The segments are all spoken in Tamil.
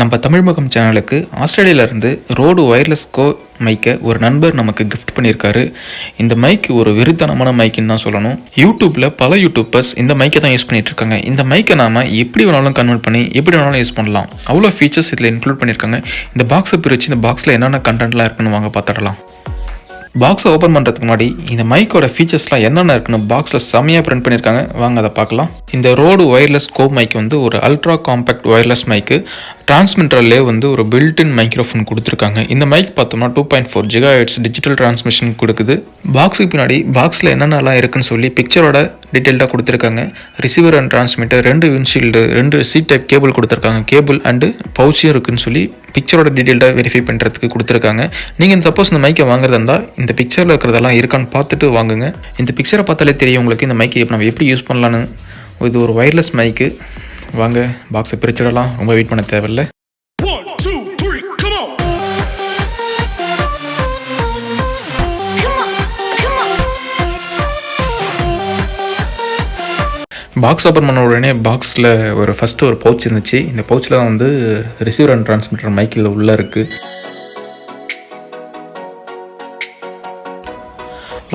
நம்ம தமிழ் முகம் சேனலுக்கு ஆஸ்திரேலியாவிலேருந்து ரோடு ஒயர்லெஸ் கோ மைக்கை ஒரு நண்பர் நமக்கு கிஃப்ட் பண்ணியிருக்காரு. இந்த மைக்கு ஒரு வெறித்தனமான மைக்குன்னு தான் சொல்லணும். யூடியூப்பில் பல யூடியூபர்ஸ் இந்த மைக்கை தான் யூஸ் பண்ணிட்டு இருக்காங்க. இந்த மைக்கை நாம் எப்படி வேணாலும் கன்வெர்ட் பண்ணி எப்படி வேணாலும் யூஸ் பண்ணலாம். அவ்வளோ ஃபீச்சர்ஸ் இதில் இன்க்ளூட் பண்ணியிருக்காங்க. இந்த பாக்ஸை பிரித்து இந்த பாக்ஸில் என்னென்ன கண்டென்ட்லாம் இருக்குன்னு வாங்க பார்த்துடலாம். பாக்ஸை ஓப்பன் பண்ணுறதுக்கு முன்னாடி இந்த மைக்கோட ஃபீச்சர்ஸ்லாம் என்னென்ன இருக்குன்னு பாக்ஸில் செம்மையாக பிரிண்ட் பண்ணியிருக்காங்க. வாங்க அதை பார்க்கலாம். இந்த ரோடு ஒயர்லெஸ் கோ மைக் வந்து ஒரு அல்ட்ரா காம்பேக்ட் ஒயர்லெஸ் மைக்கு. டிரான்ஸ்மிட்டர்லேயே வந்து ஒரு பில்டின் மைக்ரோஃபோன் கொடுத்துருக்காங்க. இந்த மைக் பார்த்தோம்னா 2.4 GHz டிஜிட்டல் டிரான்ஸ்மிஷன் கொடுக்குது. பாக்ஸுக்கு பின்னாடி பாக்ஸில் என்னென்னலாம் இருக்குன்னு சொல்லி பிக்சரோட டீட்டெயில்டாக கொடுத்துருக்காங்க. Receiver and transmitter, 2 windshield, 2 C type cable கொடுத்துருக்காங்க. கேபிள் அண்டு பவுச்சியும் இருக்குன்னு சொல்லி பிக்சரோட டீட்டெயில்டாக வெரிஃபை பண்ணுறதுக்கு கொடுத்துருக்காங்க. நீங்கள் சப்போஸ் இந்த மைக்கை வாங்குறதா இருந்தால் இந்த பிக்சரில் இருக்கிறதெல்லாம் இருக்கான்னு பார்த்துட்டு வாங்குங்க. இந்த பிக்சரை பார்த்தாலே தெரியும் உங்களுக்கு இந்த மைக்கை நம்ம எப்படி யூஸ் பண்ணலான்னு. இது ஒரு ஒயர்லெஸ் மைக்கு. வாங்க பாக்ஸை பிரிச்சிடலாம். ரொம்ப வெயிட் பண்ண தேவையில்லை. பாக்ஸ் ஓப்பன் பண்ண உடனே பாக்ஸில் ஃபஸ்ட்டு ஒரு பவுச் இருந்துச்சு. இந்த பவுச்சில் தான் வந்து ரிசீவர் அண்ட் டிரான்ஸ்மிட்டர் மைக்கில் உள்ளே இருக்குது.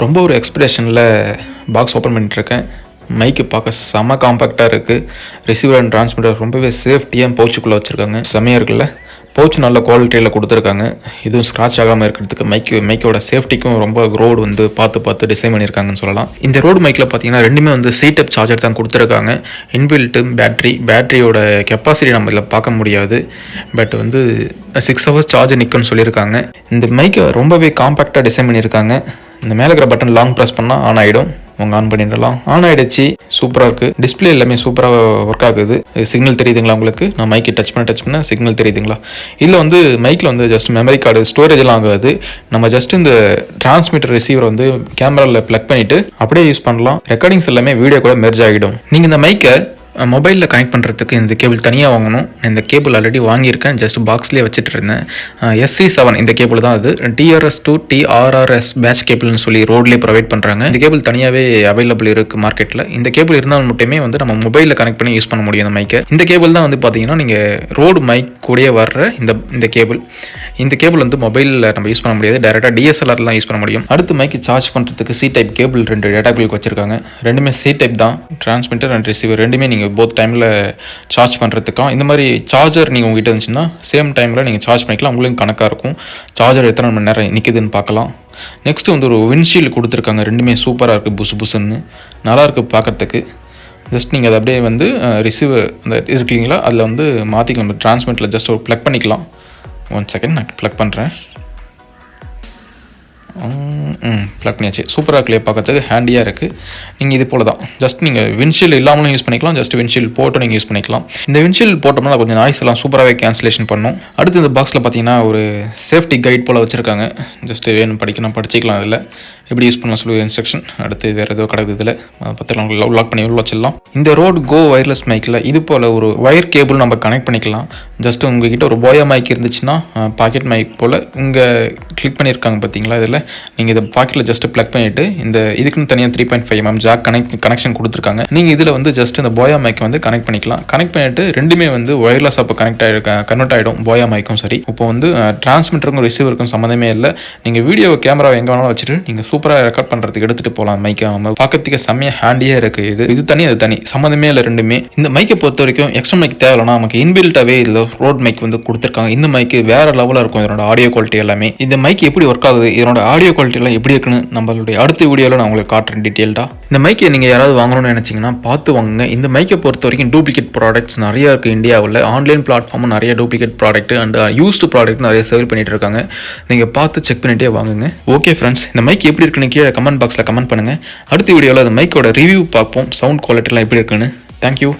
ரொம்ப ஒரு எக்ஸ்பிரஷனில் பாக்ஸ் ஓப்பன் பண்ணிட்டுருக்கேன். மைக்கு பார்க்க செம்ம காம்பேக்டாக இருக்குது. ரிசீவர் அண்ட் டிரான்ஸ்மிட்டர் ரொம்பவே சேஃப்டியாக பவுச்சுக்குள்ளே வச்சுருக்காங்க. செம்மையாக இருக்குல்ல. பவுச் நல்ல குவாலிட்டியில் கொடுத்துருக்காங்க. இதுவும் ஸ்க்ராட்ச் ஆகாமல் இருக்கிறதுக்கு மைக்கோட சேஃப்டிக்கும் ரொம்ப ரோடு வந்து பார்த்து டிசைன் பண்ணியிருக்காங்கன்னு சொல்லலாம். இந்த ரோடு மைக்கில் பார்த்தீங்கன்னா ரெண்டுமே வந்து சி டைப் சார்ஜர் தான் கொடுத்துருக்காங்க. இன்பில்ட்டு பேட்டரியோட கெப்பாசிட்டி நம்ம இதில் பார்க்க முடியாது. பட் வந்து 6 hours சார்ஜ் நிற்கும்னு சொல்லியிருக்காங்க. இந்த மைக்கை ரொம்பவே காம்பேக்டாக டிசைன் பண்ணியிருக்காங்க. இந்த மேலே இருக்கிற பட்டன் லாங் ப்ரெஸ் பண்ணால் ஆன் ஆகிடும். உங்க ஆன் பண்ணிடலாம். ஆன் ஆகிடுச்சு. சூப்பராக இருக்குது. டிஸ்பிளே எல்லாமே சூப்பராக ஒர்க் ஆகுது. சிக்னல் தெரியுதுங்களா உங்களுக்கு? நான் மைக்கை டச் பண்ண சிக்னல் தெரியுதுங்களா? இதில் வந்து மைக்கில் வந்து ஜஸ்ட் மெமரி கார்டு ஸ்டோரேஜ்லாம் ஆகாது. நம்ம ஜஸ்ட் இந்த டிரான்ஸ்மிட்டர் ரிசீவர் வந்து கேமராவில் ப்ளக் பண்ணிவிட்டு அப்படியே யூஸ் பண்ணலாம். ரெக்கார்டிங்ஸ் எல்லாமே வீடியோ கூட மெர்ஜ் ஆகிடும். நீங்கள் இந்த மைக்கை மொபைலில் கனெக்ட் பண்ணுறதுக்கு இந்த கேபிள் தனியாக வாங்கணும். இந்த கேபிள் ஆல்ரெடி வாங்கியிருக்கேன். ஜஸ்ட் பாக்ஸ்லேயே வச்சுட்டு இருந்தேன். SC7 இந்த கேபிள் தான். அது TRS to TRRS பேட்ச் கேபிள்னு சொல்லி ரோட்லேயே ப்ரொவைட் பண்ணுறாங்க. இந்த கேபிள் தனியாகவே அவைலபிள் இருக்குது மார்க்கெட்டில். இந்த கேபிள் இருந்தால் மட்டுமே வந்து நம்ம மொபைலில் கனெக்ட் பண்ணி யூஸ் பண்ண முடியும் இந்த மைக்கை. இந்த கேபிள் தான் வந்து பார்த்தீங்கன்னா நீங்கள் ரோடு மைக் கூடயே வர்ற இந்த கேபிள். இந்த கேபிள் வந்து மொபைலில் நம்ம யூஸ் பண்ண முடியாது. டேரெக்டாக DSLR தான் யூஸ் பண்ண முடியும். அடுத்து மைக்கு சார்ஜ் பண்ணுறதுக்கு C type cable 2 data cable வச்சுருக்காங்க. ரெண்டுமே சி டைப் தான். டிரான்ஸ்மிட்டர் அண்ட் ரிசீவர் ரெண்டுமே நீங்கள் போத் டைமில் சார்ஜ் பண்ணுறதுக்கும் இந்த மாதிரி சார்ஜர் நீங்கள் உங்கள்கிட்ட இருந்துச்சுன்னா சேம் டைமில் நீங்கள் சார்ஜ் பண்ணிக்கலாம். உங்களுக்கு கணக்காக இருக்கும். சார்ஜர் எத்தனை மணி நேரம் நிற்குதுன்னு பார்க்கலாம். நெக்ஸ்ட்டு வந்து ஒரு விண்ட்ஷீல்டு கொடுத்துருக்காங்க. ரெண்டுமே சூப்பராக இருக்குது. புசுன்னு நல்லாயிருக்கு பார்க்குறதுக்கு. ஜஸ்ட் நீங்கள் அதை அப்படியே வந்து ரிசீவர் அந்த இருக்கீங்களா அதில் வந்து மாற்றிக்கலாம். நம்ம டிரான்ஸ்மிட்டரில் ஜஸ்ட் ஒரு ப்ளக் பண்ணிக்கலாம். 1 செகண்ட் நான் ப்ளக் பண்ணுறேன். ப்ளக் பண்ணியாச்சு. சூப்பராக கிளியர் பார்க்கறதுக்கு ஹேண்டியாக இருக்குது. நீங்கள் இது போல் தான் ஜஸ்ட் நீங்கள் விண்ட்ஷீல்டு இல்லாமலும் யூஸ் பண்ணிக்கலாம். ஜஸ்ட் விண்ட்ஷீல்டு போட்டு நீங்கள் யூஸ் பண்ணிக்கலாம். இந்த விண்ட்ஷீல்டு போட்டோம்னா கொஞ்சம் நாய்ஸ் எல்லாம் சூப்பராகவே கேன்சலேஷன் பண்ணும். அடுத்து இந்த பாக்ஸில் பார்த்தீங்கன்னா ஒரு சேஃப்டி கைட் போல் வச்சுருக்காங்க. ஜஸ்ட் வேணும் படிக்கலாம். அதில் எப்படி யூஸ் பண்ணலாம் சொல்லி இன்ஸ்ட்ரக்ஷன். அடுத்து வேறு ஏதோ கிடக்குது. இதில் அதை பற்றி லாக் பண்ணி உள்ள வச்சிடலாம். இந்த ரோடு கோ ஒயர்லெஸ் மைக்கில் இது போல் ஒரு ஒயர் கேபிள் நம்ம கனெக்ட் பண்ணிக்கலாம். ஜஸ்ட் உங்ககிட்ட ஒரு போயா மைக் இருந்துச்சுன்னா பாக்கெட் மைக் போல் உங்கள் கிளிக் பண்ணியிருக்காங்க பார்த்தீங்களா? இதில் நீங்கள் இதை பாக்கெட்டில் ஜஸ்ட் ப்ளக் பண்ணிவிட்டு இந்த இதுக்குன்னு தனியாக 3.5mm ஜாக் கனெக்ஷன் கொடுத்துருக்காங்க. நீங்கள் இதில் வந்து ஜஸ்ட் இந்த போயா மைக் வந்து கனெக்ட் பண்ணிக்கலாம். கனெக்ட் பண்ணிவிட்டு ரெண்டுமே வந்து ஒயர்லெஸ் அப்போ கன்வெர்ட் ஆகிடும். போயா மைக்கும் சரி. இப்போ வந்து டிரான்ஸ்மிட்டருக்கும் ரிசீவருக்கும் சம்மந்தமே இல்லை. நீங்கள் வீடியோ கேமரா எங்கே வேணாலும் வச்சுட்டு நீங்கள் சூப்பராக ரெக்கார்ட் பண்ணுறதுக்கு எடுத்துகிட்டு போகலாம். மைக்கை பார்க்கறதுக்கு செம்மையாக ஹேண்டியாக இருக்குது. இது தனி அது தனி சம்மந்தமே இல்லை ரெண்டுமே. இந்த மைக்கை பொறுத்த வரைக்கும் எக்ஸ்ட்ரா மைக் தேவையில்லைனா நமக்கு இன்பில்ட்டாகவே இதில் ரோட் மைக் வந்து கொடுத்துருக்காங்க. இந்த மைக்கு வேறு லெவலாக இருக்கும். இதனோட ஆடியோ குவாலிட்டி எல்லாமே. இந்த மைக் எப்படி ஒர்க் ஆகுது, இதனோட ஆடியோ குவாலிட்டிலாம் எப்படி இருக்குன்னு நம்மளுடைய அடுத்த வீடியோவில் நான் உங்களுக்கு காட்டுறேன் டீட்டெயில்டாக. இந்த மைக்கை நீங்கள் யாராவது வாங்கணும்னு நினச்சிங்கன்னா பார்த்து வாங்குங்க. இந்த மைக்கை பொறுத்த வரைக்கும் டூப்ளிகேட் ப்ராடக்ட்ஸ் நிறையா இருக்குது இந்தியாவில். ஆன்லைன் பிளாட்ஃபார்மும் நிறைய duplicate product and used product நிறைய சேல் பண்ணிட்டு இருக்காங்க. நீங்கள் பார்த்து செக் பண்ணிட்டே வாங்குங்க. ஓகே ஃப்ரெண்ட்ஸ், இந்த மைக் எப்படி இருக்குன்னு கீழே கமெண்ட் பாக்ஸில் கமெண்ட் பண்ணுங்கள். அடுத்த வீடியோவில் அந்த மைக்கோட ரிவ்யூ பார்ப்போம். சவுண்ட் குவாலிட்டிலாம் எப்படி இருக்குன்னு. தேங்க்யூ.